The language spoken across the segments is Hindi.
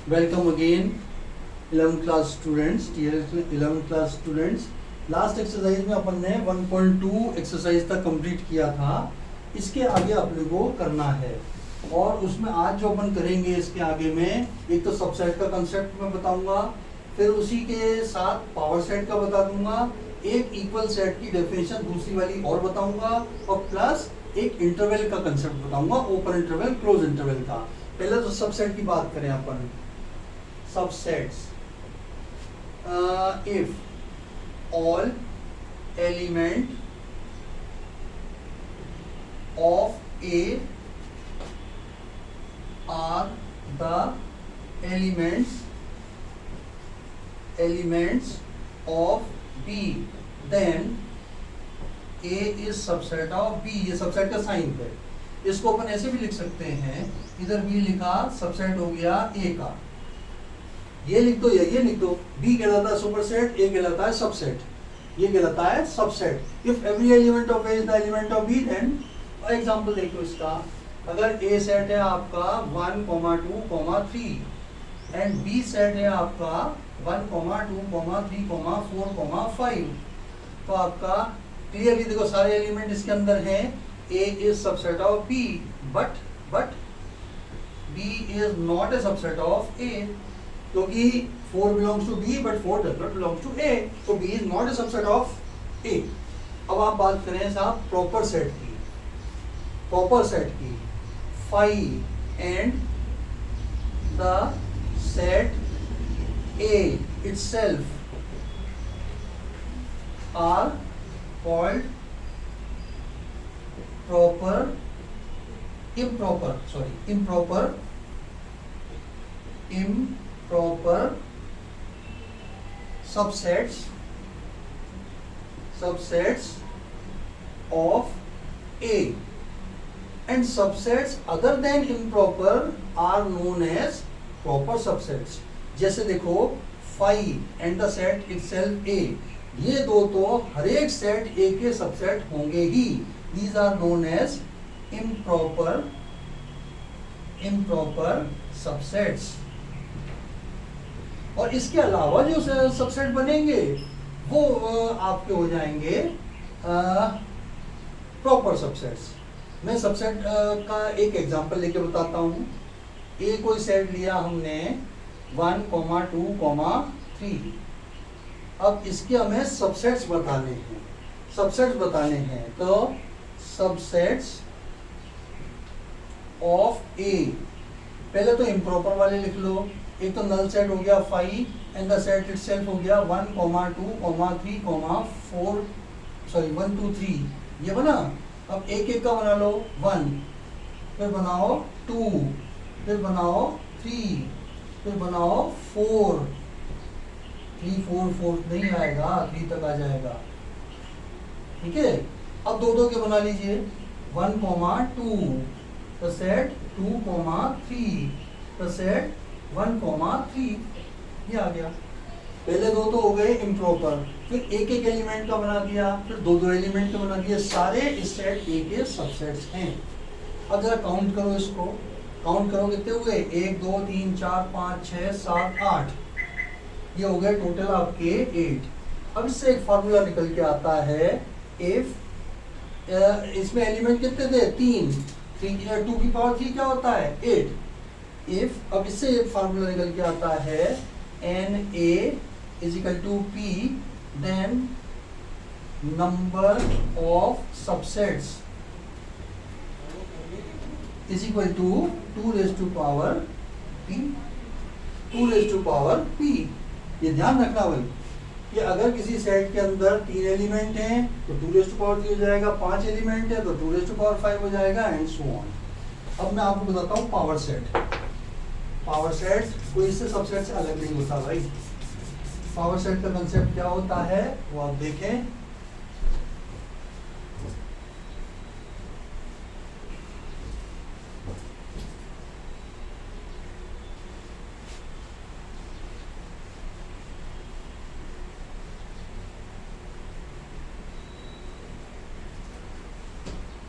Welcome again 11th class students, dear 11th class students. Last exercise में अपन ने 1.2 एक्सरसाइज तक कंप्लीट किया था। इसके आगे अपने को करना है और उसमें आज जो अपन करेंगे इसके आगे में एक तो सबसेट का कंसेप्ट मैं बताऊंगा, फिर उसी के साथ पावर सेट का बता दूंगा, एक इक्वल सेट की डेफिनेशन दूसरी वाली और बताऊंगा और प्लस एक इंटरवल का कंसेप्ट बताऊंगा, ओपन इंटरवल क्लोज इंटरवल का। पहले तो सबसेट की बात करें अपन। subsets if all element of A are the elements of B, then A is subset of B। ये सबसेट का साइन है। इसको अपन ऐसे भी लिख सकते हैं, इधर B लिखा सबसेट हो गया A का, ये लिख दो या ये लिख दो। बी कहलाता है सुपरसेट, ए कहलाता है सबसेट, ये कहलाता है subset. If every element of A is the element of B, then example देखो इसका। अगर ए सेट है आपका 1, 2, 3 एंड बी सेट है आपका 1, 2, 3, 4, 5, तो आपका क्लियरली देखो सारे एलिमेंट इसके अंदर हैं। A is subset of B, but B is not a subset of A, क्योंकि 4 belongs to B but 4 does not belong to A, so B is not a subset of A। अब आप बात करें साहब प्रॉपर सेट की, phi and the set A itself are called improper subsets of A, and subsets other than improper are known as proper subsets। जैसे देखो phi and the set itself A, ये दो तो हर एक सेट A के सबसेट होंगे ही। These are known as improper subsets। और इसके अलावा जो सबसेट बनेंगे वो आपके हो जाएंगे प्रॉपर सबसेट्स। मैं सबसेट का एक एग्जांपल लेके बताता हूँ। ए कोई सेट लिया हमने 1, 2, 3। अब इसके हमें सबसेट्स बताने हैं तो सबसेट्स ऑफ ए, पहले तो इम्प्रॉपर वाले लिख लो। एक तो नल सेट हो गया phi and the set itself हो गया 1, 2, 3, 4, 1, 2, 3, ये बना। अब एक का बना लो 1, फिर बनाओ 2, फिर बनाओ 3, फिर बनाओ 4। 3, 4 नहीं आएगा, 3 तक आ जाएगा, ठीक है। अब दो के बना लीजिए 1, 2 तो सेट 2, 3 तो सेट 1, 3, ये आ गया। पहले दो तो हो गए इम्प्रॉपर, फिर एक एलिमेंट का बना दिया, फिर दो एलिमेंट का बना दिया, सारे इस सेट ए के सबसेट्स हैं। अब जरा काउंट करो इसको, काउंट करो कितने हुए, 1, 2, 3, 4, 5, 6, 7, 8, ये हो गए टोटल आपके 8। अब इससे एक फार्मूला निकल के आता है, इफ इसमें एलिमेंट कितने थे 3, 2 की पावर 3 क्या होता है 8। इफ अब इससे एक फार्मूला निकल के आता है Na is equal to P, then number of subsets is equal to 2 raised to power P। ये ध्यान रखना भाई, कि अगर किसी सेट के अंदर 3 एलिमेंट हैं तो 2 raised to power 3 हो जाएगा, 5 एलिमेंट है तो 2 raised to power 5 हो जाएगा एंड सो ऑन। अब मैं आपको बताता हूँ पावर सेट कोई इससे सबसेट से अलग नहीं होता भाई। पावर सेट का कंसेप्ट क्या होता है वो आप देखें।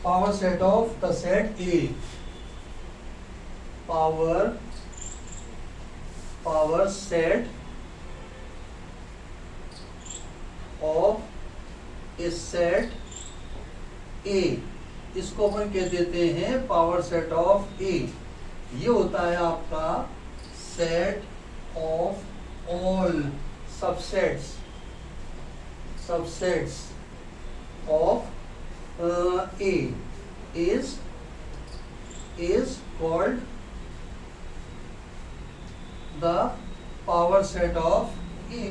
Power set of the set A, power power set of a set A, इसको अपन कह देते हैं पावर सेट ऑफ ए। ये होता है आपका set of all subsets of A is called the power set of A.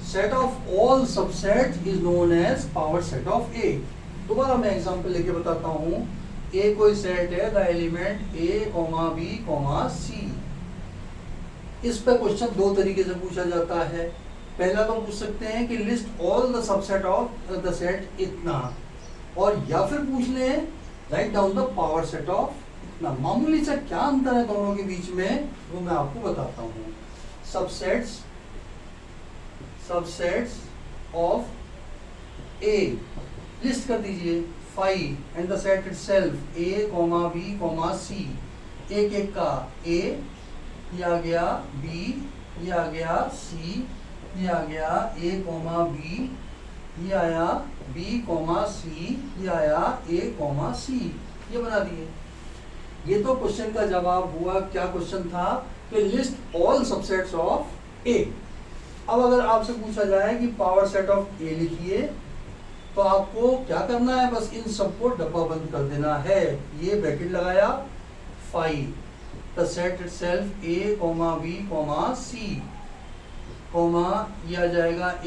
Set of all subsets is known as power set of A. दोबारा मैं एग्जांपल लेके बताता हूँ। A कोई सेट है, the element A, B, C। इस पे क्वेश्चन दो तरीके से पूछा जाता है। पहला तो पूछ सकते हैं कि list all the subset of the set इतना, और या फिर पूछ लें write down the power set of इतना। मामूली सा क्या अंतर है दोनों के बीच में वो मैं आपको बताता हूँ। सबसेट्स ऑफ ए लिस्ट कर दीजिए 5 and the set itself A, B, C। एक एक का A, ये आ गया B, ये आ गया C, ये आ गया A, B, ये आया B, C, ये आया A, C। ये बना दिए। ये तो क्वेश्चन का जवाब हुआ। क्या क्वेश्चन था कि list all subsets of A। अब अगर आपसे पूछा जाए कि पावर सेट ऑफ A लिखिए, तो आपको क्या करना है, बस इन सबको डब्बा बंद कर देना है। ये ब्रैकेट लगाया 5 the set itself A, B, C, ये आ जाएगा A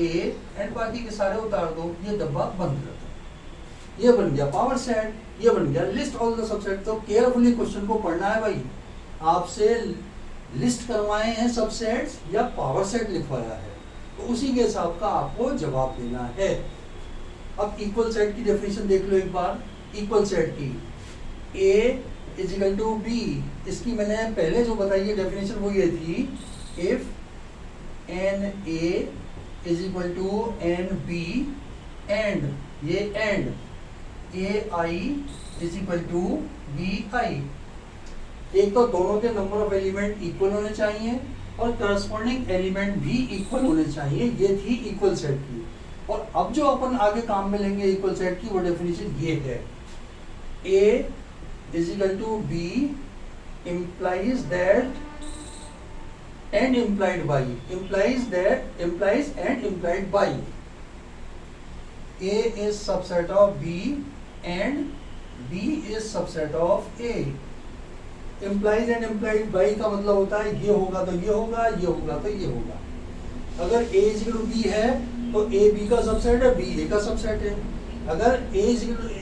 एंड बाकी के सारे उतार दो। ये डब्बा बंद कर दो। ये बन गया पावर सेट, ये बन गया लिस्ट ऑल द सबसेट। तो केयरफुली क्वेश्चन को पढ़ना है भाई। आपसे लिस्ट करवाए हैं सबसेट्स या पावर सेट लिखवाया है, तो उसी के हिसाब का आपको जवाब देना है। अब इक्वल सेट की डेफिनेशन देख लो एक बार। इक्वल सेट की A इजिकल टू B, इसकी मैंने पहले जो बताई है डेफिनेशन वो ये थी, if n A is equal to n B and ये and AI is equal to BI। एक तो दोनों के नंबर ऑफ एलिमेंट इक्वल होने चाहिए और करस्पॉन्डिंग एलिमेंट भी इक्वल होने चाहिए। ये थी इक्वल सेट की। और अब जो अपन आगे काम में लेंगे इक्वल सेट की, वो डेफिनेशन ये है, A is equal to B implies that and implied by, implies and implied by। A is subset of B and B is subset of A। implies and implied by का मतलब होता है ये होगा तो ये होगा, ये होगा तो ये होगा। अगर A is equal to B है तो A B का सबसेट है, B A का सबसेट है। अगर A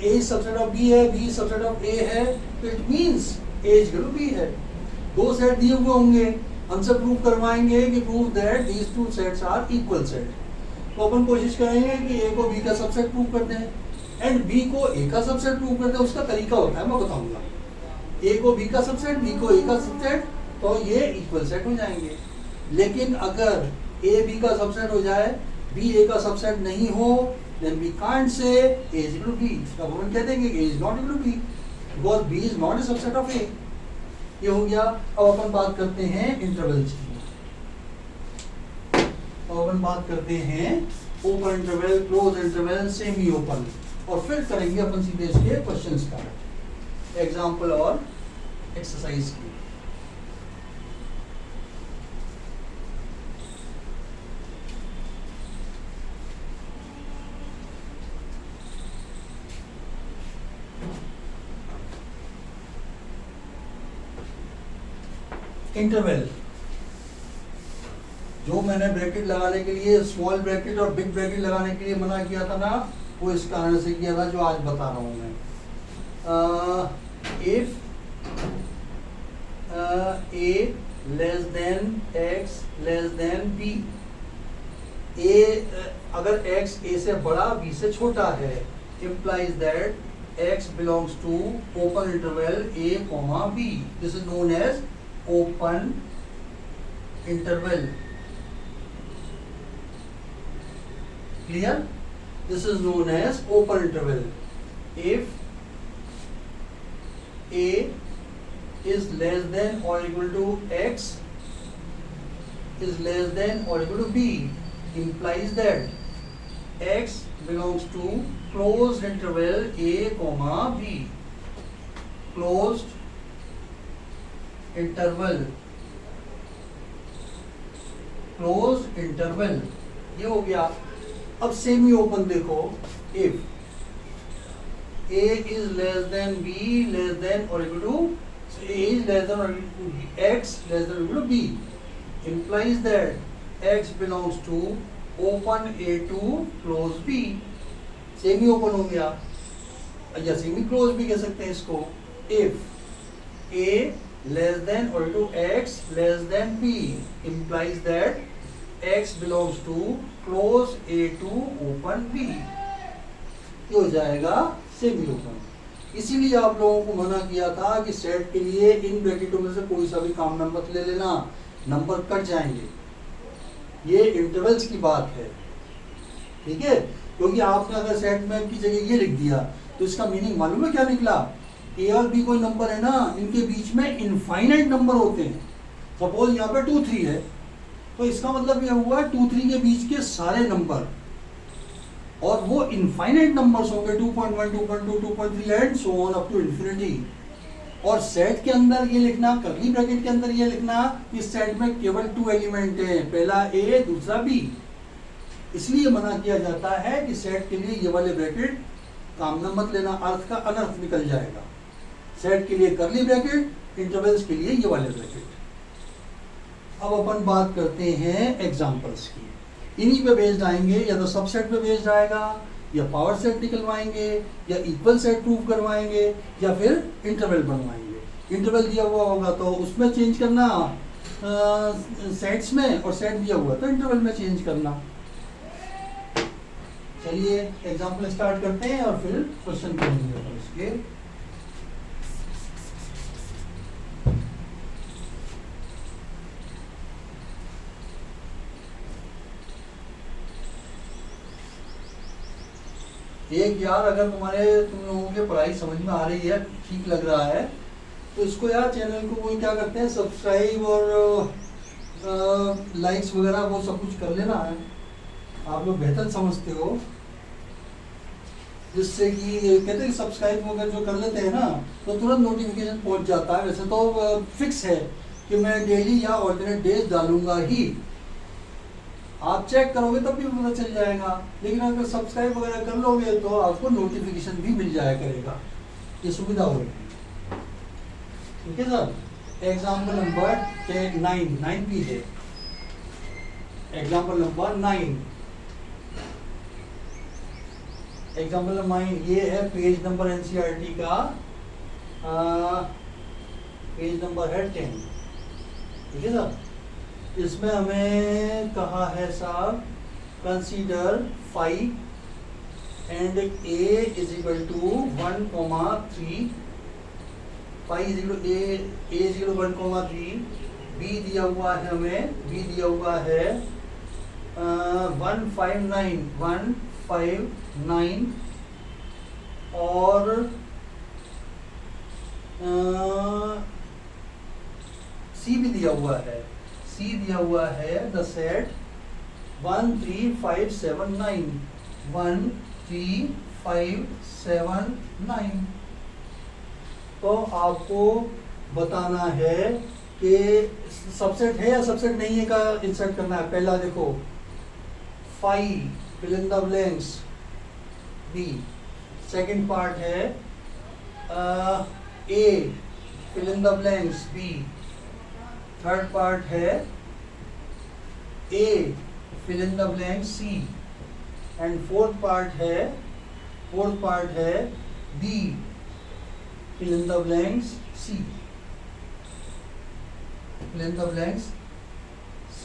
is subset of B है, B is subset of A है, तो it means A is equal to B है। दो सेट दिए हुए होंगे, हमसे प्रूव करवाएंगे कि prove that these two sets are equal set। तो अपन कोशिश करेंगे कि A को B का सबसेट प्रूव करते हैं एंड B को A का सबसेट प्रूव करते हैं। उसका तरीका होता है, मैं बताऊंगा। A को B का सबसेट, B को A का सबसेट, तो ये इक्वल सेट हो जाएंगे। लेकिन अगर A B का सबसेट हो जाए, B A का सबसेट नहीं हो, then we can't say A is equal to B। तब अपन कह देंगे A is not equal to B because B is not a subset of A। ये हो गया। अब अपन बात करते हैं इंटरवल्स की। अब अपन बात करते हैं open interval, close interval, semi open, और फिर करेंगे अपन सीधे इसके क्वेश्चंस का एग्जांपल और एक्सरसाइज की। इंटरवल, जो मैंने ब्रैकेट लगाने के लिए, स्मॉल ब्रैकेट और बिग ब्रैकेट लगाने के लिए मना किया था ना, वो इस कारण से किया था जो आज बता रहा हूं मैं। If A less than X less than B, अगर X A से बड़ा B से छोटा है, implies that X belongs to open interval A, B। This is known as open interval। Clear? This is known as open interval। If A is less than or equal to X is less than or equal to b implies that x belongs to closed interval a comma b. closed interval ये हो गया. अब सेमी ओपन देखो, if a is less than b less than or equal to, so a is less than or equal to x less than or equal to b implies that x belongs to open a to close b. Semi open हो गया या सेमी क्लोज भी कह सकते हैं इसको. if a less than or equal to x less than b implies that x belongs to close a to open b. ये हो जाएगा सेमी ओपन. इसीलिए आप लोगों को मना किया था कि सेट के लिए इन ब्रैकेटों में से कोई सा भी काम नंबर ले लेना, नंबर कट जाएंगे. ये इंटरवल्स की बात है, ठीक है. क्योंकि आपने अगर सेट में की जगह ये लिख दिया तो इसका मीनिंग मालूम है क्या निकला. ए और बी कोई नंबर है ना, इनके बीच में इनफाइनाइट नंबर होते हैं. सपोज यहाँ पे 2 3 है, तो इसका मतलब यह हुआ 2 3 के बीच के सारे नंबर, और वो इनफाइनाइट नंबर्स होंगे 2.1 2.2 2.3 and so on up to infinity. और सेट के अंदर ये लिखना, कर्ली ब्रैकेट के अंदर ये लिखना कि सेट में केवल 2 एलिमेंट हैं, पहला ए दूसरा बी. इसलिए मना किया जाता है कि सेट के लिए ये वाले ब्रैकेट काम न मत लेना, अर्थ का अनर्थ निकल जाएगा. सेट के लिए कर्ली ब्रैकेट, इंटरवल्स के लिए ये वाले ब्रैकेट. अब अपन बात करते हैं एग्जांपल्स की. इन्हीं पे बेस्ड आएंगे, या तो सबसेट पे बेस्ड आएगा, या पावर सेट निकलवाएंगे, या इक्वल सेट प्रूव करवाएंगे, या फिर इंटरवल बनवाएंगे. इंटरवल दिया हुआ होगा तो उसमें चेंज करना सेट्स में, और सेट दिया हुआ तो इंटरवल में चेंज करना. चलिए एग्जांपल स्टार्ट करते हैं और फिर क्वेश्चन करेंगे इसके. एक यार, अगर तुम लोगों की पढ़ाई समझ में आ रही है, ठीक लग रहा है, तो इसको यार चैनल को वो क्या करते हैं, सब्सक्राइब और लाइक्स वगैरह वो सब कुछ कर लेना है. आप लोग बेहतर समझते हो, जिससे कि कहते हैं सब्सक्राइब वगैरह जो कर लेते हैं ना, तो तुरंत नोटिफिकेशन पहुंच जाता है. वैसे तो फिक्स है कि मैं डेली या ऑल्टरनेट डेज डालूंगा ही, आप चेक करोगे तब भी पता चल जाएगा. लेकिन अगर सब्सक्राइब वगैरह कर लोगे तो आपको नोटिफिकेशन भी मिल जाया करेगा. ये सुविधा होगी, ठीक है सर. एग्जाम्पल नंबर 9 भी है. एग्जाम्पल नंबर 9, एग्जाम्पल नंबर 9 ये है. पेज नंबर एनसीईआरटी का पेज नंबर है 10, ठीक है सर. इसमें हमें कहा है साहब, consider 5 and a is equal to 1,3, 5 is equal to a is equal to 1,3, b दिया हुआ है हमें, b दिया हुआ है 159 और c भी दिया हुआ है. C दिया हुआ है द सेट 1 3 5 7 9, 1 3 5 7 9. तो आपको बताना है कि सबसेट है या सबसेट नहीं है का इंसर्ट करना है. पहला देखो 5 fill in the blanks B. Second part है A fill in the blanks B. Third part है A fill in the blank C. And fourth part है B fill in the blanks C. Fill in the blanks C,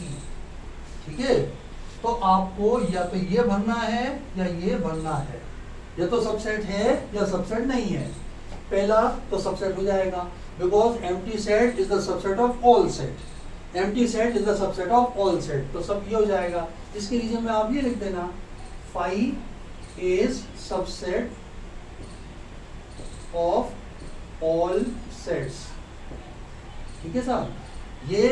ठीक है. तो आपको या तो ये भरना है या ये भरना है, या तो सबसेट है या सबसेट नहीं है. पहला तो सबसेट हो जाएगा, because empty set is the subset of all set. Empty set is the subset of all set. तो सब ये हो जाएगा. इसके रीजन में आप ये लिख देना, phi is subset of all sets. ठीक है साहब. ये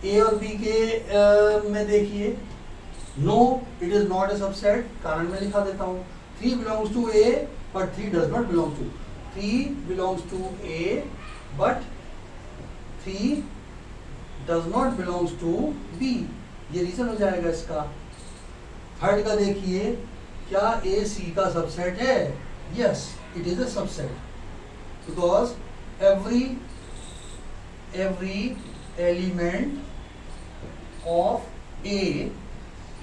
ए और बी के में देखिए, no it is not a subset, कारण मैं लिखा देता हूँ। 3 belongs to A but 3 does not belong to, 3 belongs to A but 3 does not belongs to B, ये रीजन हो जाएगा इसका। थर्ड का देखिए, क्या ए सी का सबसेट है? Yes it is a subset, because every element of A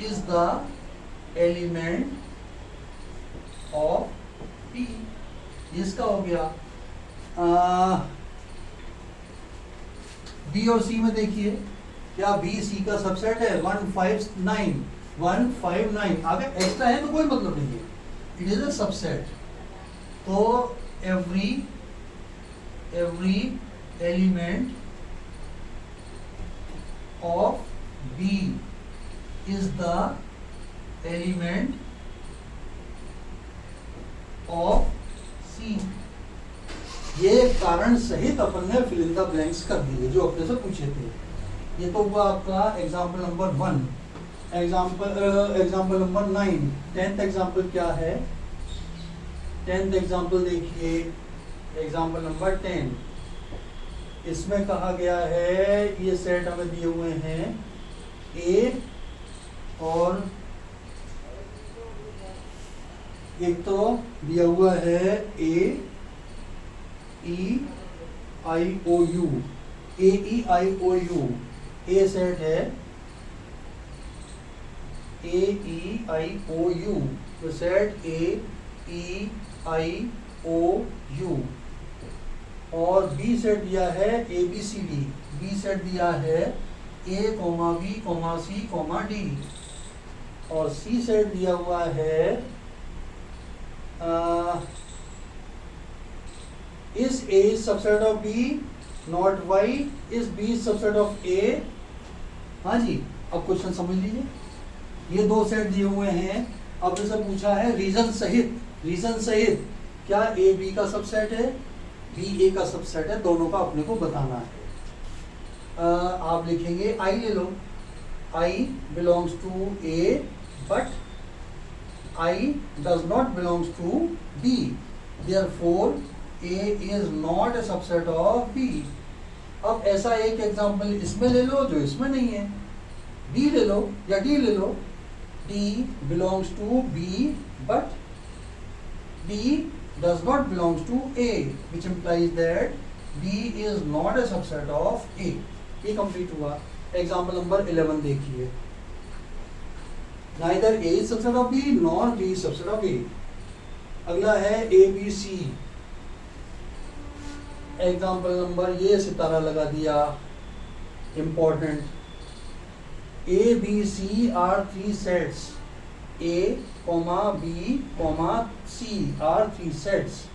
is the element of B, इसका हो गया। बी और सी में देखिए, क्या बी सी का सबसेट है? 159 आगे एक्स्ट्रा है तो कोई मतलब नहीं है, इट इज अ सबसेट। तो every element of B is the element of C। ये कारण सहित अपन ने फिल इन द ब्लैंक्स कर दिए जो अपने से पूछे थे। ये तो हुआ आपका example number 1। Example number 9, 10th example क्या है? 10th एग्जाम्पल देखिए, एग्जाम्पल नंबर 10, इसमें कहा गया है, ये सेट हमें दिए हुए हैं ए और एक तो दिया हुआ है A E I O U, A E I O U, A set है A E I O U, तो set A E I O U. और बी सेट दिया है A B C D, B set दिया है A comma B comma C comma D, और सी सेट दिया हुआ है is A subset of B not why, is B subset of A. हाँ जी, अब क्वेश्चन समझ लीजिए, ये दो सेट दिए हुए हैं, अब जैसे पूछा है रीजन सहित क्या ए बी का सबसेट है, बी ए का सबसेट है, दोनों का अपने को बताना है। आप लिखेंगे आई ले लो, I belongs to A but I does not belongs to B, therefore A is not a subset of B. अब ऐसा एक एग्जांपल इसमें ले लो जो इसमें नहीं है, डी ले लो या डी ले लो, D belongs to B but D does not belongs to A, which implies that B is not a subset of A। ये कंप्लीट हुआ। एग्जाम्पल नंबर 11 देखिए, neither A is subset of B nor B is subset of A। अगला है A B C, example number, ये सितारा लगा दिया, important. A B C are 3 sets, A, B, C are 3 sets।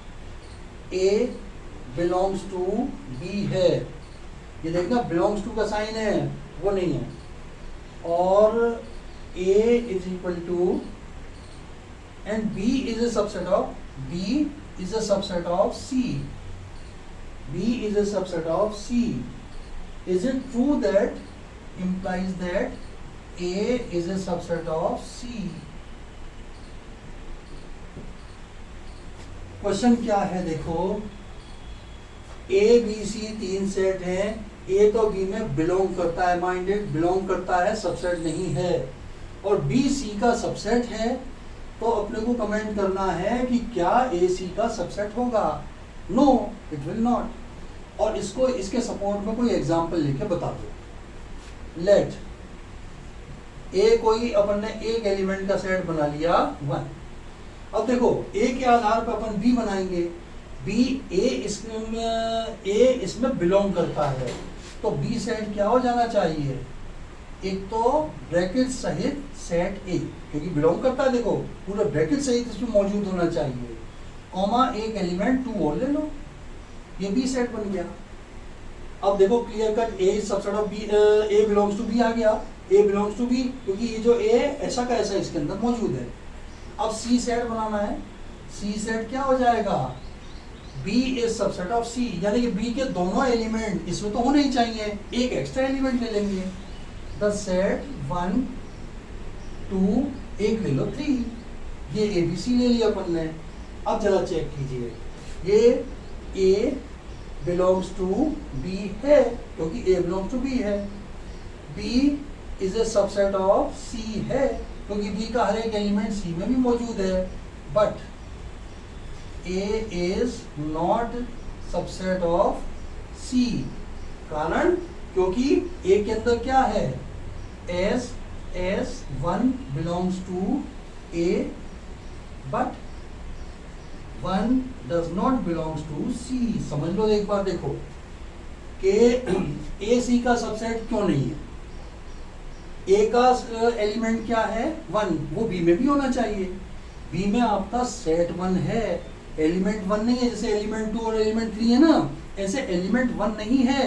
A belongs to B है, ये देखना belongs to का साइन है, वो नहीं है, और A is equal to and B is a subset of C। B is a subset of C। Is it true that implies that A is a subset of C? Question क्या है देखो, ए बी सी 3 सेट हैं, ए तो बी में बिलोंग करता है, माइंडेड बिलोंग करता है, सबसेट नहीं है, और बी सी का सबसेट है, तो अपने को कमेंट करना है कि क्या ए सी का सबसेट होगा। No it will not. और इसको इसके सपोर्ट में कोई एग्जांपल लेके बता दो। लेट ए कोई अपन ने एक एलिमेंट का सेट बना लिया 1। अब देखो ए के आधार पर अपन बी बनाएंगे, बी ए इसमें बिलोंग करता है, तो बी सेट क्या हो जाना चाहिए? एक तो ब्रैकेट सहित सेट ए, क्योंकि बिलोंग करता है, देखो पूरा ब्रैकेट सहित इसमें मौजूद होना चाहिए, कॉमा एक एलिमेंट 2 और ले लो, ये बी सेट बन गया। अब देखो clear cut A subset of B, A belongs to B आ गया, ए बिलोंग्स टू बी, क्योंकि ये जो ए ऐसा का ऐसा इसके अंदर मौजूद है। अब सी सेट बनाना है, सी सेट क्या हो जाएगा? B is subset of C, यानी कि B के दोनों एलिमेंट इसमें तो होने ही चाहिए, एक एक्स्ट्रा एलिमेंट ले लेंगे। द सेट 1 2 एक ले लो 3, ये ABC ले लिया अपन ने। अब जरा चेक कीजिए, ये A बिलोंग्स टू B है क्योंकि A बिलोंग्स टू B है, B is a subset of C है क्योंकि B का हर एक एलिमेंट C में भी मौजूद है, but A is not subset of C। कारण क्योंकि A के अंदर क्या है, S1 belongs to A but 1 does not belongs to C। समझ लो एक बार, देखो कि A C का सबसेट क्यों नहीं है। A का एलिमेंट क्या है 1, वो B में भी होना चाहिए। B में आपका सेट 1 है, एलिमेंट 1 नहीं है। जैसे एलिमेंट 2 और एलिमेंट 3 है ना, ऐसे एलिमेंट 1 नहीं है।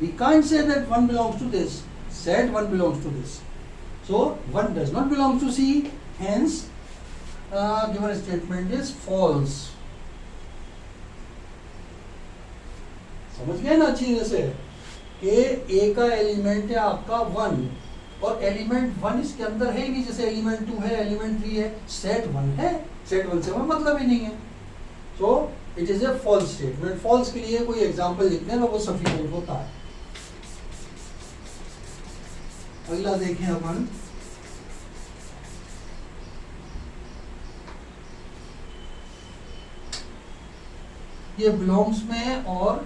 We can't say that 1 belongs to this, set 1 belongs to this. So 1 does not belong to C, hence given statement is false. समझ गए ना अच्छी तरह से कि A का एलिमेंट है आपका 1 और एलिमेंट 1 इसके अंदर है ही नहीं, जैसे एलिमेंट 2 है, एलिमेंट 3 है, सेट 1 है, सेट 1 से कोई मतलब ही नहीं है। So it is a false statement. False के लिए कोई एग्जांपल लिखते हैं ना, वो सफिशिएंट होता है। अगला देखें अपन, ये बिलोंग्स में और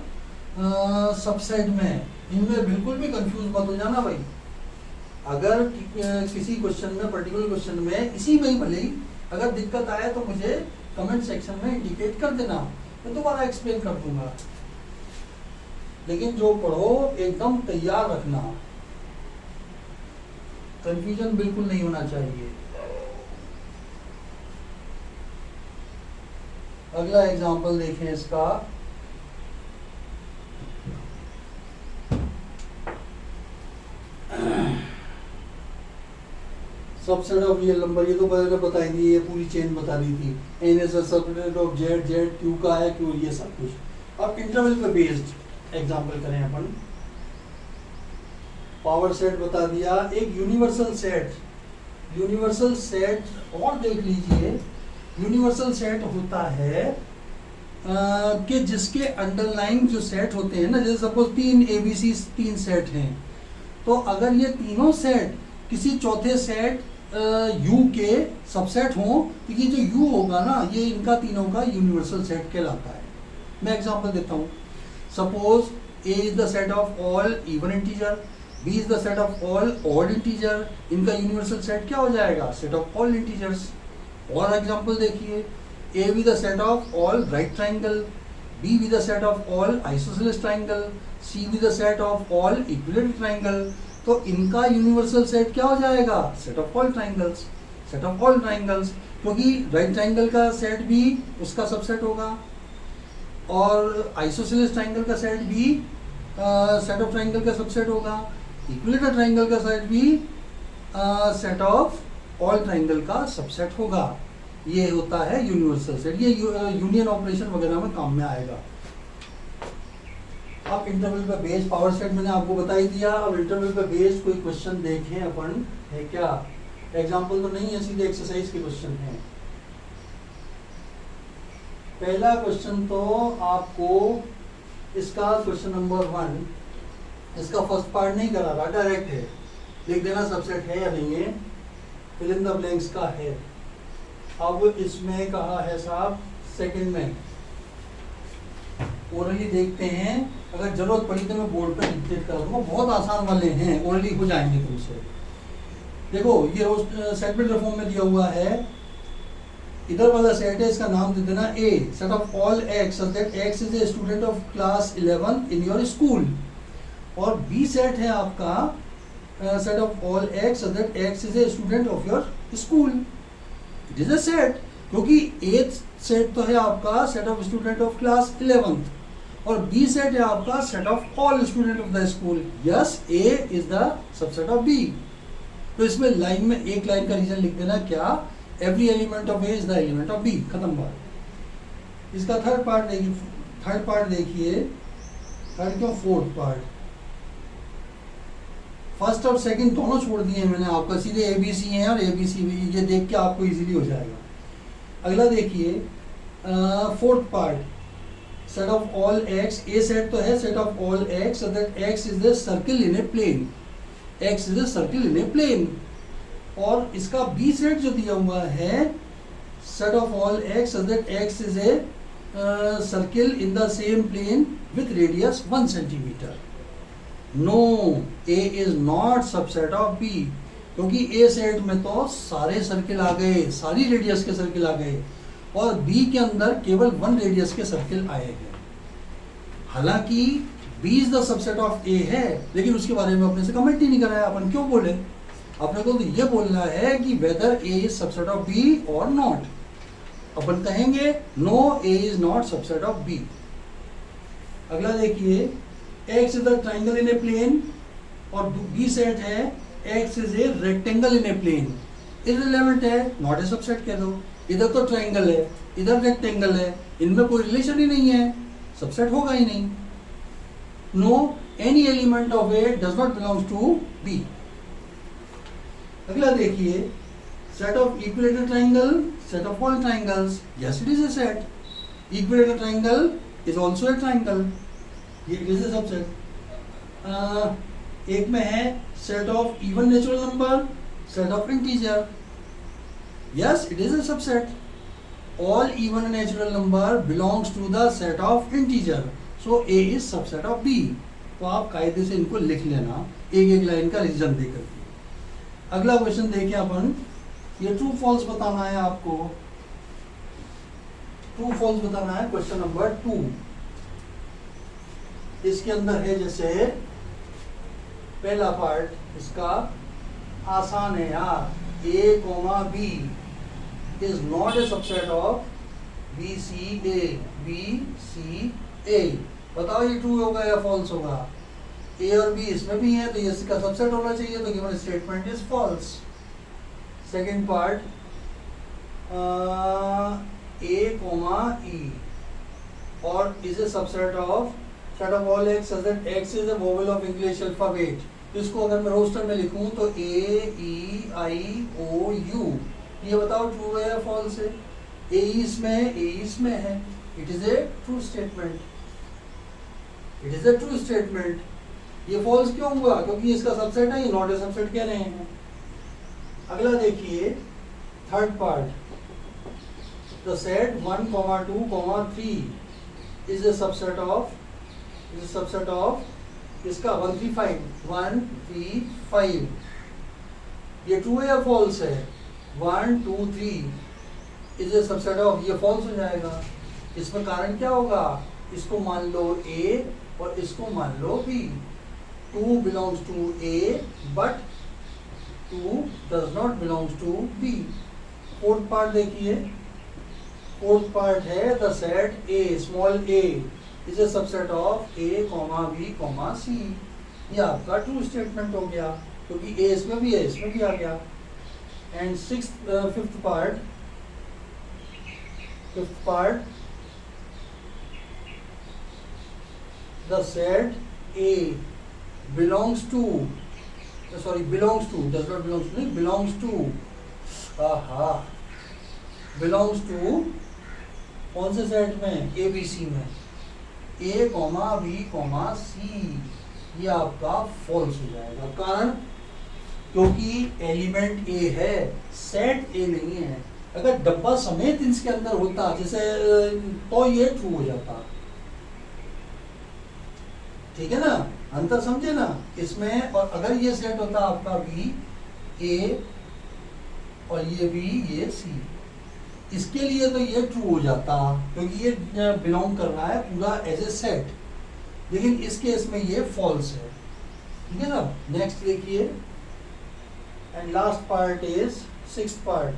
सबसेट में, इनमें बिल्कुल भी कंफ्यूज मत हो जाना भाई। अगर किसी क्वेश्चन में, पर्टिकुलर क्वेश्चन में, इसी में ही भले ही अगर दिक्कत आए तो मुझे कमेंट सेक्शन में इंडिकेट कर देना, मैं दोबारा एक्सप्लेन कर दूंगा। लेकिन जो पढ़ो एकदम तैयार रखना, कंफ्यूजन बिल्कुल नहीं होना चाहिए। अगला एग्जांपल देखें इसका, सबसेट ऑफ रियल नंबर, ये तो मैंने बताई दी, ये पूरी चेन बता दी थी। N is subset of Z, Z Q का है, क्यू, ये सब कुछ। अब इंटरवल पे बेस्ड एग्जांपल करें अपन। पावर सेट बता दिया, एक यूनिवर्सल सेट, यूनिवर्सल सेट और देख लीजिए। यूनिवर्सल सेट होता है कि जिसके अंडरलाइंग जो सेट होते हैं ना, जैसे सपोज 3 ABC 3 सेट हैं, तो अगर ये तीनों सेट किसी चौथे सेट U के सबसेट हों, तो ये जो U होगा ना, ये इनका तीनों का यूनिवर्सल सेट कहलाता है। मैं एग्जांपल देता हूँ। Suppose A is the set of all even integer, B is the set of all odd integer, इनका यूनिवर्सल सेट क्या हो जाएगा, सेट ऑफ ऑल इंटीजर्स। और एग्जांपल देखिए, A with the set of all right triangle, B with the set of all isosceles triangle, C with the set of all equilateral triangle। तो इनका यूनिवर्सल सेट क्या हो जाएगा, set of all triangles, set of all triangles, क्योंकि राइट ट्राइंगल का सेट भी उसका सबसेट होगा और आइसोसेलेस ट्राइंगल का सेट भी सेट ऑफ ट्राइंगल का सबसेट होगा, इक्विलेटरल ट्राइंगल का सेट भी सेट ऑफ ऑल ट्राइंगल का सबसेट होगा। ये होता है यूनिवर्सल सेट। ये यूनियन ऑपरेशन वगैरह में काम में आएगा। अब इंटरवल पे बेस्ड पावर सेट मैंने आपको बता ही दिया। अब इंटरवल पे बेस्ड कोई क्वेश्चन देखें अपन, है क्या? एग्जांपल तो नहीं है, सीधे एक्सरसाइज के क्वेश्चन है। पहला क्वेश्चन तो आपको इसका क्वेश्चन नंबर 1, इसका फर्स्ट पार्ट नहीं करा रहा, डायरेक्ट है, लिख देना सबसेट है या नहीं है, फिल इन द ब्लैंक्स का है। अब इसमें कहा है साहब सेकंड में ओरली देखते हैं, अगर जरूरत पड़ी तो मैं बोर्ड पे डिक्टेट कर दूंगा, बहुत आसान वाले हैं, ओरली हो जाएंगे तुमसे। देखो ये सेटमेंट फॉर्म में दिया हुआ है, इधर वाला सेट है, इसका नाम दे देना A, set of all X such that X is a student of class 11 in your school। और B सेट है आपका set of all X such that X is a student of your school। It is a set, क्योंकि A सेट तो है आपका set of student of class 11th और B सेट है आपका set of all student of the school. Yes, A is the subset of B। तो इसमें लाइन में एक लाइन का रीजन लिख देना, क्या? Every element of A is the element of B। खत्म बात। इसका थर्ड पार्ट देखिए, थर्ड क्यों, फोर्थ पार्ट। फर्स्ट और सेकंड दोनों छोड़ दिए हैं मैंने आपका, सीधे ए बी सी है और ए बी सी, ये देख के आपको इजीली हो जाएगा। अगला देखिए fourth part, set of all x, A set तो है set of all x so that x is a circle in a plane, x is a circle in a plane. और इसका बी सेट जो दिया हुआ है, set of all x so that x is a circle in the same plane with radius 1 centimetre. No, A is not subset of B, क्योंकि ए सेट में तो सारे सर्किल आ गए, सारी रेडियस के सर्किल आ गए, और बी के अंदर केवल 1 रेडियस के सर्किल आए हैं। हालांकि B is the subset of A है, लेकिन उसके बारे में अपने से कमेंट ही नहीं कराया। अपन क्यों बोले, अपने को तो ये बोलना है कि whether A is subset of B और नॉट। अपन कहेंगे no, A is not subset of B. अगला देखिए, x is the triangle in a plane, और बी सेट है x is a rectangle in a plane. Irrelevant है, नॉट ए सबसेट कह दो। इधर तो ट्राइंगल है, इधर रेक्टेंगल है, इनमें कोई रिलेशन ही नहीं है, सबसेट होगा ही नहीं। No, any element of A does not belongs to B. अगला देखिए, set of equilateral triangle, set of all triangles, yes it is a set. Equilateral triangle is also a triangle, ये इट इज ए सबसेट। एक में है set of even natural number, set of integer, yes it is a subset. All even natural number belongs to the set of integer, so a is subset of b. तो आप कायदे से इनको लिख लेना एक एक लाइन का रीजन दे करके। अगला क्वेश्चन देखिए अपन, ये ट्रू फॉल्स बताना है आपको, ट्रू फॉल्स बताना है क्वेश्चन नंबर 2। इसके अंदर है जैसे पहला पार्ट इसका आसान है यार, a, b is not a subset of BCA, BCA। बताओ ये ट्रू होगा या फॉल्स होगा? A और B इसमें भी है तो ये इसका सबसेट होना चाहिए, तो given statement is false. Second part, A, E और is A subset of set of all x such that x is a vowel of English alphabet। इसको अगर मैं रोस्टर में लिखूं तो A, E, I, O, U, ये बताओ ट्रू है या फॉल्स है? ए इसमें है, ए इसमें है, it is A true statement, it is A true statement. ये फॉल्स क्यों हुआ? क्योंकि इसका सबसेट है, ये नॉट ए सबसेट कह रहे हैं। अगला देखिए third part, the set 1, 2, 3 is A subset of, is a subset of इसका 1, 3, 5, 1, 3, 5। ये ट्रू है या फॉल्स है? 1, 2, 3 इज ए सबसेट ऑफ, ये फॉल्स हो जाएगा। इसमें कारण क्या होगा? इसको मान लो A और इसको मान लो B। 2 belongs to A but 2 does not belongs to B। Fourth part देखिए, फोर्थ पार्ट है the set A, small a is a subset of A, B, C। ये आपका ट्रू स्टेटमेंट हो गया, क्योंकि A इसमें भी है, इसमें भी आ गया। And fifth part, the set A belongs to, belongs to, does not belongs to, belongs to, belongs to कौन से सेट में? A, B, C में। A, B, C, ये आपका फॉल्स हो जाएगा। कारण क्योंकि एलिमेंट ए है, सेट ए नहीं है। अगर डब्बा समेत इसके अंदर होता जैसे तो ये ट्रू हो जाता, ठीक है ना? अंतर समझे ना इसमें। और अगर ये सेट होता आपका बी, ए और ये बी, ये सी, इसके लिए तो ये ट्रू हो जाता क्योंकि ये बिलोंग कर रहा है पूरा एज ए सेट, लेकिन इस केस में ये फॉल्स है, ठीक है ना? नेक्स्ट देखिए, and last part is sixth part.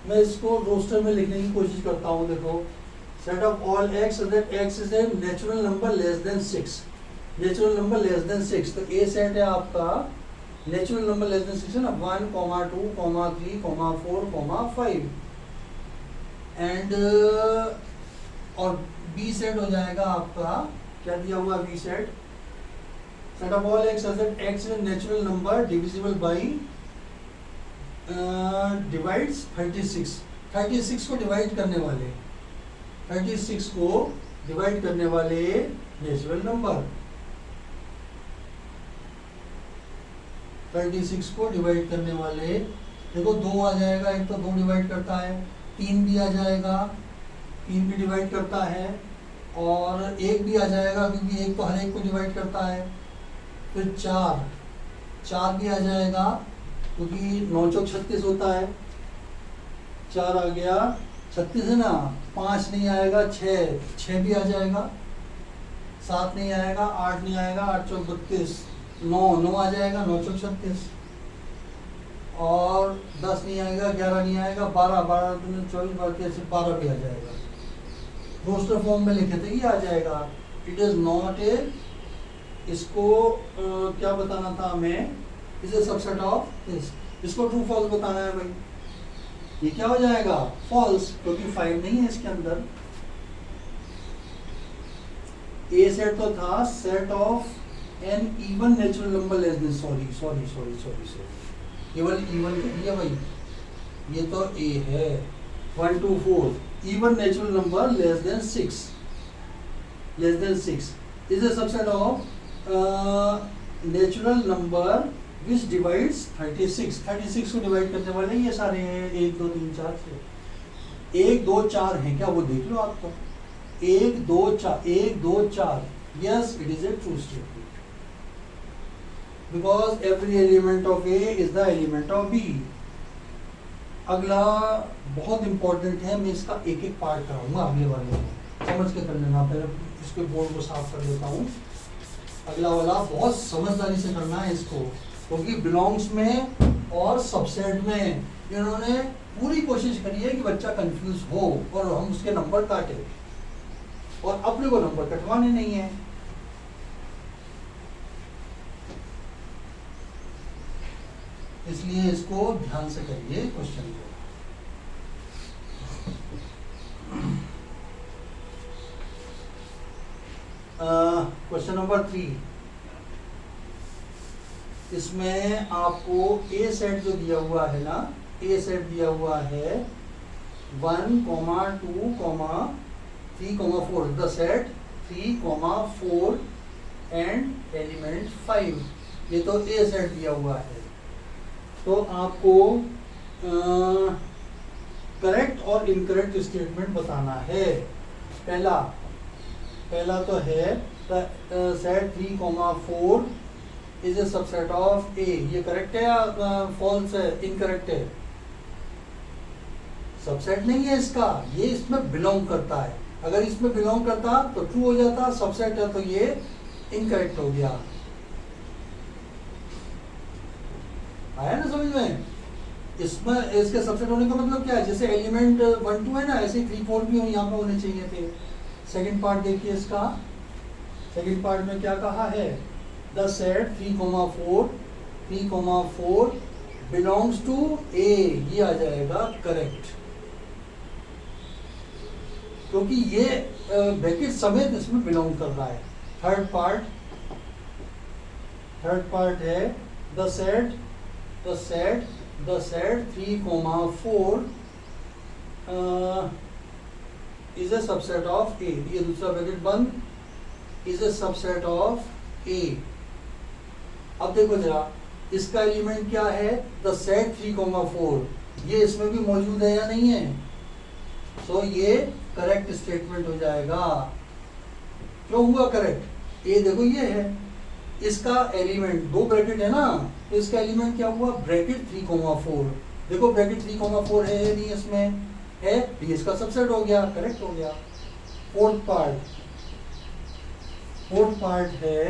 मैं इसको रोस्टर में लिखने की कोशिश करता हूँ। देखो, set of all x so that x is a natural number less then 6, natural number less then 6। तो ए सेट है आपका नेचुरल नंबर लेस देन 6 है ना, 1, 2, 3, 4, 5 एंड और बी सेट हो जाएगा आपका, क्या दिया हुआ B set, set of all x such x is natural number divisible by divides 36, 36 को डिवाइड करने वाले, 36 को डिवाइड करने वाले नेचुरल नंबर, 36 को डिवाइड करने वाले, देखो 2 आ जाएगा, एक तो 2 डिवाइड करता है, 3 भी आ जाएगा, 3 भी डिवाइड करता है, और 1 भी आ जाएगा क्योंकि 1 तो हर एक को डिवाइड करता है, फिर 4 भी आ जाएगा क्योंकि 9 चौक 36 होता है, 4 आ गया, 36 है ना, 5 नहीं आएगा, 6 भी आ जाएगा, 7 नहीं आएगा, 8 नहीं आएगा, 8 चौक 32, 9 आ जाएगा, 9 चौक 36, और 10 नहीं आएगा, 11 नहीं आएगा, 12 24 12 भी आ जाएगा। रोस्टर फॉर्म में लिखे थे ये आ जाएगा। इट इज नॉट ए, इसको क्या बताना था हमें, is a subset of this, इसको ट्रू फॉल्स बताना है भाई, ये क्या हो जाएगा फॉल्स, क्योंकि 5 नहीं है इसके अंदर। ए सेट तो था set of an even natural number less than, sorry केवल इवन कह दिया भाई, ये तो ए है, 1 2 4 even natural number less then 6 is a subset of natural number which divides 36 को डिवाइड करने वाले ये सारे हैं, 1 2 3 4 से 1 2 4 हैं क्या, वो देख लो आप तो, 1 2 4 yes it is a true statement because every element of A is the element of B। अगला बहुत इंपॉर्टेंट है, मैं इसका एक एक पार्ट कराऊंगा अगले वाले में, समझ के कर लेना, पहले इसके बोर्ड को साफ कर लेता हूँ। अगला वाला बहुत समझदारी से करना है इसको, क्योंकि बिलोंग्स में और सबसेट में इन्होंने पूरी कोशिश करी है कि बच्चा कंफ्यूज हो और हम उसके नंबर काटे, और अपने को नंबर कटवाने नहीं है। इसलिए इसको ध्यान से करिए क्वेश्चन को। क्वेश्चन नंबर 3, इसमें आपको ए सेट जो दिया हुआ है ना, ए सेट दिया हुआ है 1, 2, 3, 4, द सेट 3, 4 एंड एलिमेंट 5, ये तो ए सेट दिया हुआ है। तो आपको करेक्ट और इनकरेक्ट स्टेटमेंट बताना है। पहला तो है set 3, 4 is A subset of A, ये करेक्ट है या फॉल्स है, इनकरेक्ट है, सबसेट नहीं है इसका, ये इसमें बिलोंग करता है, अगर इसमें बिलोंग करता तो ट्रू हो जाता, सबसेट है तो ये इनकरेक्ट हो गया। आया ना समझ में, इसमें इसके सबसेट होने का मतलब क्या है, जैसे एलिमेंट 1 2 है ना, ऐसे 3 4 भी यहाँ पे होने चाहिए थे। सेकंड पार्ट देखिए इसका, सेकंड पार्ट में क्या कहा है, द सेट 3, 4 बिलोंग्स टू ए, ये आ जाएगा करेक्ट, क्योंकि ये ब्रैकेट समेत इसमें बिलोंग कर रहा है। थर्ड पार्ट है the set 3, 4 is A subset of A, ये दूसरा ब्रैकेट बंद, is A subset of A. अब देखो जरा इसका एलिमेंट क्या है, द सेट 3, 4, ये इसमें भी मौजूद है या नहीं है, सो ये करेक्ट स्टेटमेंट हो जाएगा। क्यों हुआ करेक्ट, ए देखो ये है, इसका एलिमेंट 2 ब्रैकेट है ना, तो इसका एलिमेंट क्या हुआ, ब्रैकेट 3, 4, देखो ब्रैकेट 3, 4 है नहीं, इसमें है, ये इसका सबसेट हो गया, करेक्ट हो गया। फोर्थ पार्ट है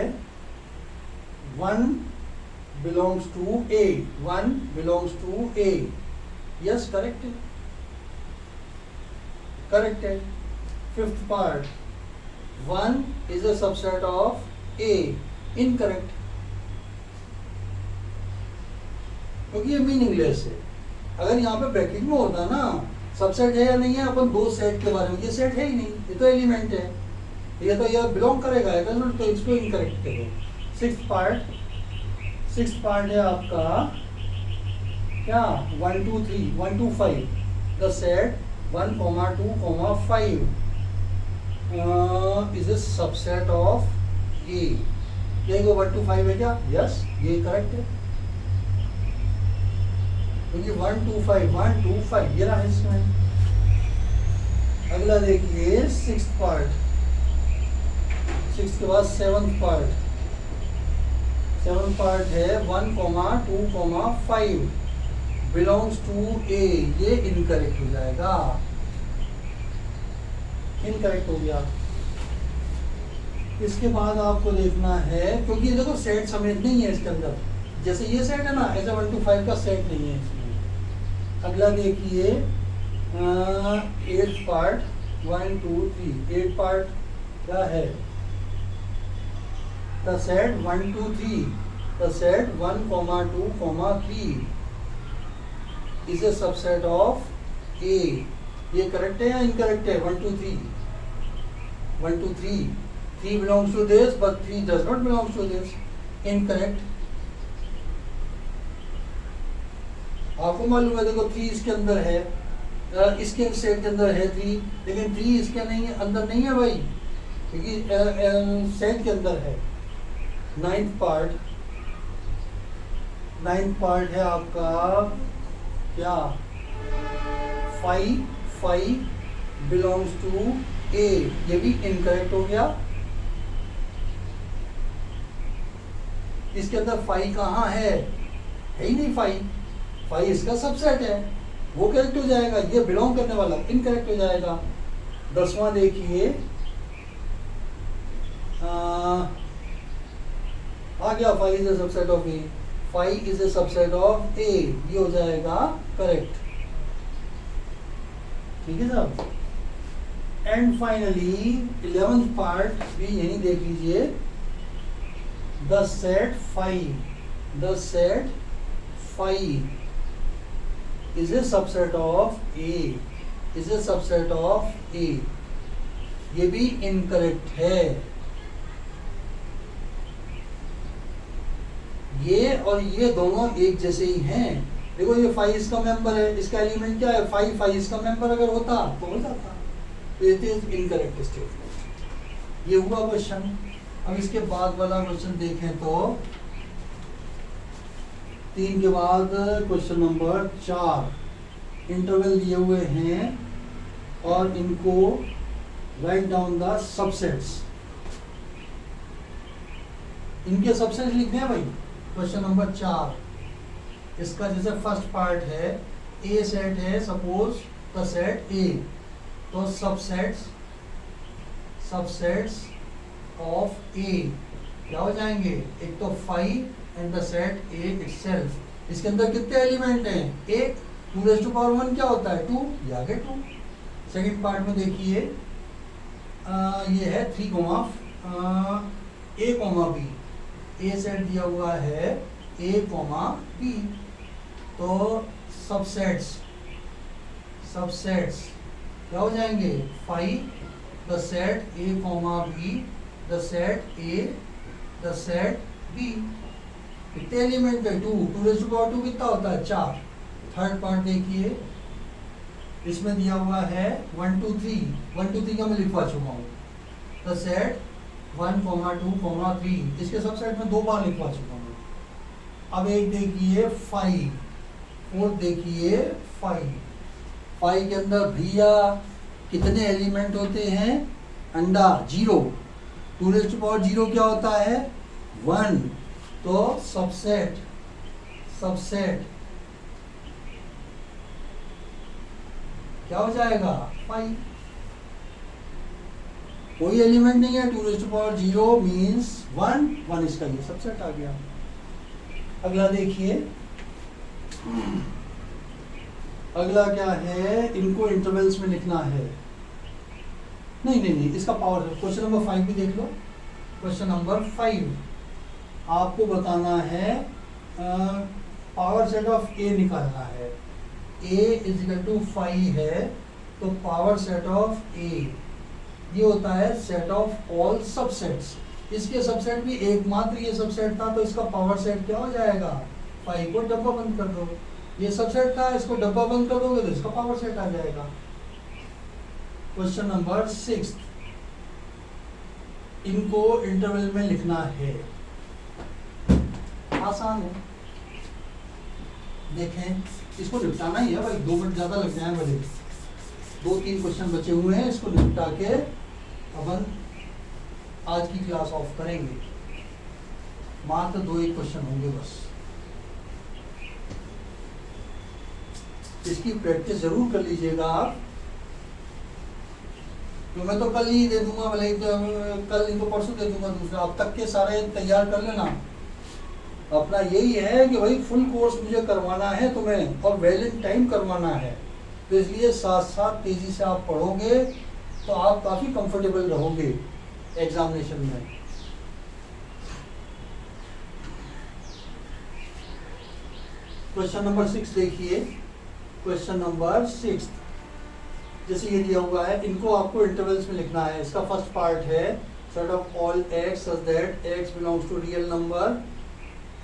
1 belongs to A, yes correct है। Fifth part 1 is a subset of A, incorrect, क्योंकि ये मीनिंगलेस है। अगर यहाँ पे ब्रैकेट में होता ना सबसेट है या नहीं है, अपन दो सेट के बारे में, ये सेट है ही नहीं, ये तो एलिमेंट है, ये तो यह बिलोंग करेगा, तो इसको इनकरेक्ट करो। सिक्स्थ पार्ट है आपका क्या, 1 2 3 1 2 5, the set 1 2 5 is A subset of A. ये 1 2 5 है क्या, यस ये करेक्ट है, क्योंकि 1 2 5 ये रहा इसमें। अगला देखिए सिक्स्थ पार्ट, सिक्स के बाद सेवंथ पार्ट है 1 2 5 बिलोंग्स टू ए, ये इनकरेक्ट हो जाएगा, इनकरेक्ट हो गया। इसके बाद आपको देखना है, क्योंकि ये देखो सेट समेत नहीं है इसके अंदर, जैसे ये सेट है ना, ऐसे 1 2 5 का सेट नहीं है इसमें। अगला देखिए 8th पार्ट 1 2 3, 8 पार्ट क्या है, the set 1 2 3, the set 1 2 3 is A subset of A. ये करेक्ट है या इनकरेक्ट है, 1 2 3 1 2 3, 3 belongs to this but 3 does not belongs to this, incorrect। आपको मालूम है, देखो 3 इसके अंदर है, इसके सेट के अंदर है 3, लेकिन 3 इसके नहीं है, अंदर नहीं है भाई, क्योंकि सेट के अंदर है। 9th पार्ट है आपका क्या, 5 बिलोंग्स टू ए, ये भी इनकरेक्ट हो गया। इसके अंदर 5 कहाँ है ही नहीं, 5 इसका सबसेट है, वो करेक्ट हो जाएगा, ये बिलोंग करने वाला इनकरेक्ट हो जाएगा। 10वां देखिए आ गया, 5 is A subset of A, 5 is A subset of A, ये हो जाएगा करेक्ट, ठीक है साहब। एंड फाइनली 11th पार्ट भी यही देख लीजिए, the set 5 is a subset of A, is a subset of A, ये भी इनकरेक्ट है। ये और ये दोनों एक जैसे ही हैं, देखो ये 5 इसका मेंबर है, इसका एलिमेंट क्या है 5 इसका मेंबर अगर होता तो हो जाता, इट इज इनकरेक्ट स्टेटमेंट। ये हुआ क्वेश्चन। अब इसके बाद वाला क्वेश्चन देखें तो 3 के बाद क्वेश्चन नंबर 4, इंटरवल दिए हुए हैं और इनको राइट डाउन द सबसेट्स, इनके सबसेट्स लिखने हैं भाई। क्वेश्चन नंबर 4, इसका जैसे फर्स्ट पार्ट है, ए सेट है, सपोज द सेट ए, तो सबसेट्स ऑफ ए क्या हो जाएंगे, एक तो 5 and the set A itself. इसके अंदर कितने एलिमेंट हैं, एक, 2⁻1 क्या होता है 2, ये आ गए 2। सेकेंड पार्ट में देखिए ये है 3 a, b, ए सेट दिया हुआ है a, b, तो सबसेट्स क्या हो जाएंगे 5 the set a, b, the set a, the set b। कितने एलिमेंट है 2 कितना होता है 4। थर्ड पार्ट देखिए, इसमें दिया हुआ है 1 2 3 का मैं लिखवा चुका हूँ, द सेट 1 2 3, इसके सबसेट में 2 बार लिखवा चुका हूँ। अब एक देखिए 5, फोर्थ देखिए 5 के अंदर भैया कितने एलिमेंट होते हैं, अंडा 0, 2⁻0 क्या होता है 1, तो सबसेट क्या हो जाएगा 5। कोई एलिमेंट नहीं है, 2⁻0 मीन्स 1 इसका ये सबसेट आ गया। अगला देखिए, अगला क्या है, इनको इंटरवल्स में लिखना है। नहीं, इसका पावर है। क्वेश्चन नंबर 5 भी देख लो। क्वेश्चन नंबर 5 आपको बताना है पावर सेट ऑफ ए निकालना है। A इज इक्वल टू 5 है, तो पावर सेट ऑफ A ये होता है सेट ऑफ ऑल सबसेट्स। इसके सबसेट भी एकमात्र ये सबसेट था, तो इसका पावर सेट क्या हो जाएगा? 5 को डब्बा बंद कर दो। ये सबसेट था, इसको डब्बा बंद कर दोगे तो इसका पावर सेट आ जाएगा। क्वेश्चन नंबर 6, इनको इंटरवल में लिखना है। आसान है, देखें इसको निपटाना ही है भाई, 2 मिनट ज्यादा लग जाए भले। 2-3 क्वेश्चन बचे हुए हैं, इसको निपटा के अपन आज की क्लास ऑफ करेंगे। मात्र 2-1 क्वेश्चन होंगे बस। इसकी प्रैक्टिस जरूर कर लीजिएगा आप, तो मैं तो कल ही दे दूंगा, भले कल नहीं तो परसों दे दूंगा दूसरा। अब तक के सारे तैयार कर लेना। अपना यही है कि भाई फुल कोर्स मुझे करवाना है तुम्हें, और वेल इन टाइम करवाना है, तो इसलिए साथ साथ तेजी से आप पढ़ोगे तो आप काफी कंफर्टेबल रहोगे एग्जामिनेशन में। क्वेश्चन नंबर 6 देखिए। क्वेश्चन नंबर 6 जैसे ये दिया हुआ है, इनको आपको इंटरवल्स में लिखना है। इसका फर्स्ट पार्ट है set of all x such that x belongs to real number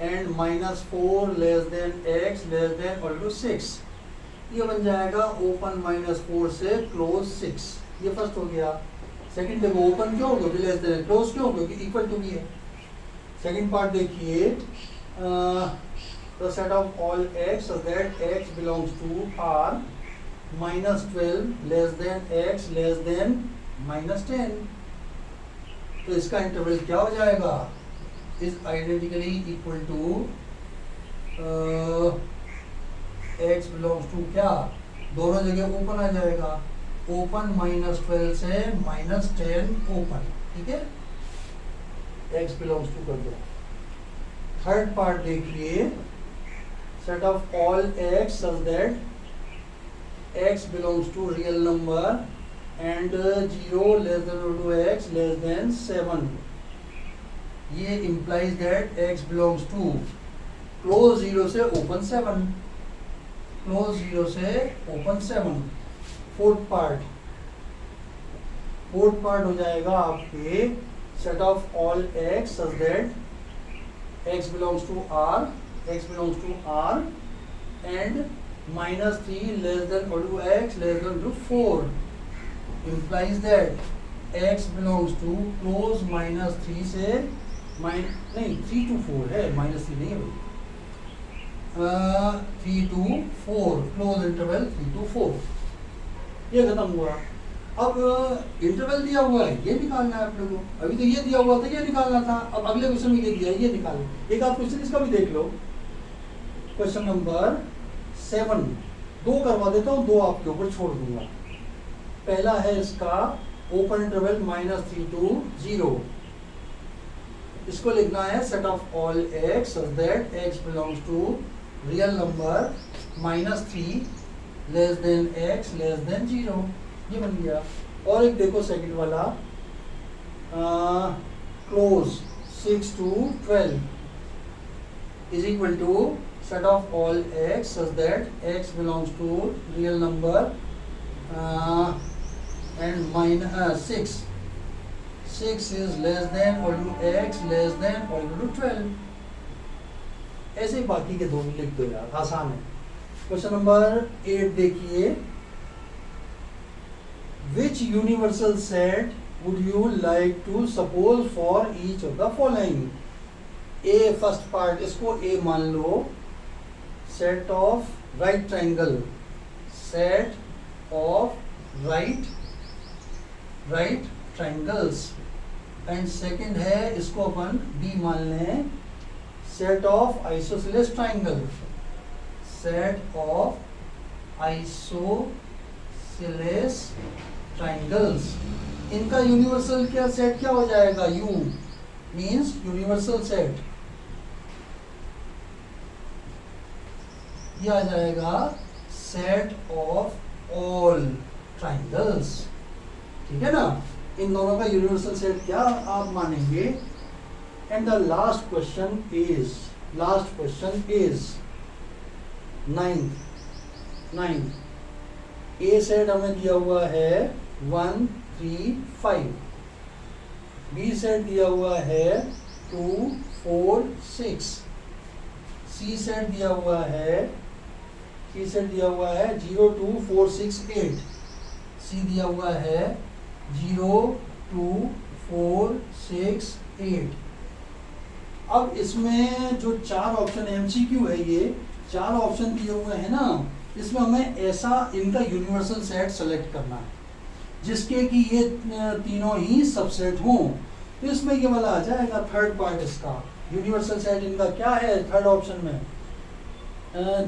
and -4 less than x less than or equal to 6। ये बन जाएगा ओपन -4 से क्लोज 6। ये फर्स्ट हो गया। सेकंड देखो, ओपन क्यों क्योंकि लेस देन, क्लोज क्यों क्योंकि इक्वल टू भी है। सेकंड पार्ट देखिए, the set of all x such that x belongs to R -12 less than x less than -10। तो इसका इंटरवल क्या हो जाएगा? Is identically equal to x belongs to क्या, दोनों जगह ओपन आ जाएगा। ओपन -12 से -10 ओपन, ठीक है। x बिलोंग्स टू कर दो। थर्ड पार्ट देखिए, set of all x such that x belongs to real number and 0 less than or to x less than 7। ये implies that x belongs to close 0 से open 7, close 0 से open 7। फोर्थ पार्ट हो जाएगा आपके set of all x such that x belongs to R and -3 less than or to x less than to 4 implies that x belongs to close -3 से नहीं 3 to 4 है, -3 नहीं है भाई, 3 to 4 क्लोज इंटरवल 3 to 4। ये खत्म हुआ। अब इंटरवल दिया हुआ है, ये निकालना है आप लोगों को। अभी तो ये दिया हुआ था, ये निकालना था। अब अगले क्वेश्चन में ये दिया है, ये निकालना। एक आध क्वेश्चन इसका भी देख लो। क्वेश्चन नंबर 7 दो करवा देता हूँ, 2 आपके ऊपर छोड़ दूंगा। पहला है इसका ओपन इंटरवल -3 to 0। इसको लिखना है set of all x such that x belongs to real number -3 less than x less than 0। ये बन गया। और एक देखो सेकंड वाला, close 6 to 12 is equal to set of all x such that x belongs to real number and -6 is less than or equal to x less than or equal to 12। ऐसे ही बाकी के दो भी लिख दो यार, आसान है। क्वेश्चन नंबर 8 देखिए, which universal set would you like to suppose for each of the following। a first part, इसको a मान लो, set of right triangle, set of right triangles। And second है, इसको अपन b मान लें, set of isosceles triangle, set of isosceles triangles। इनका यूनिवर्सल क्या सेट क्या हो जाएगा? U means universal set. ये आ जाएगा सेट ऑफ ऑल ट्राइंगल्स, ठीक है ना। इन दोनों का यूनिवर्सल सेट क्या आप मानेंगे। And the last question is 9th, 9। A set हमें दिया हुआ है 1 3 5। बी सेट दिया हुआ है 2 4 6। सी सेट दिया हुआ है 0 2 4 6 8। सी दिया हुआ है 0 2 4 6 8। अब इसमें जो 4 ऑप्शन MCQ है, ये 4 ऑप्शन दिए हुए हैं ना, इसमें हमें ऐसा इनका यूनिवर्सल सेट सेलेक्ट करना है जिसके कि ये तीनों ही सबसेट हों। तो इसमें ये वाला आ जाएगा थर्ड पार्ट। इसका यूनिवर्सल सेट इनका क्या है थर्ड ऑप्शन में?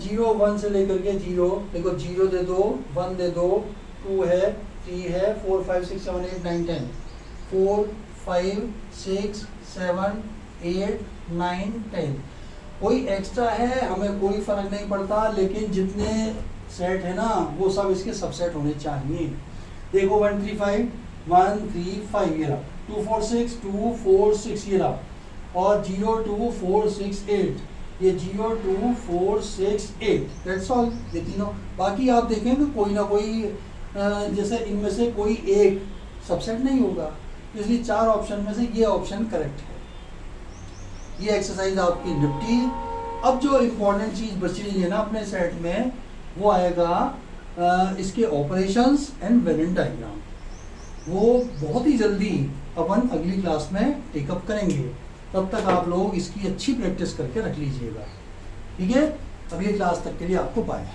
0 1 से लेकर के 0, देखो 0 दे दो, 1 दे दो, 2 है, 3 है, 4 5 6 7 8 9 10, 4 5 6 7 8 9 10। कोई एक्स्ट्रा है हमें कोई फर्क नहीं पड़ता, लेकिन जितने सेट है ना वो सब इसके सबसेट होने चाहिए। देखो 1 3 5 1 3 5 ये रहा, 2 4 6 2 4 6 ये रहा, और 0 2 4 6 8, ये 0 2 4 6 8। दैट्स ऑल, ये तीनों। बाकी आप देखेंगे कोई ना कोई जैसे इनमें से कोई एक सबसेट नहीं होगा, इसलिए 4 ऑप्शन में से ये ऑप्शन करेक्ट है। ये एक्सरसाइज आपकी निपटी। अब जो इम्पोर्टेंट चीज़ बची रही है ना अपने सेट में, वो आएगा इसके ऑपरेशंस एंड वेरिएंट डायग्राम। वो बहुत ही जल्दी अपन अगली क्लास में टेकअप करेंगे। तब तक आप लोग इसकी अच्छी प्रैक्टिस करके रख लीजिएगा, ठीक है? अगली क्लास तक के लिए आपको बाय।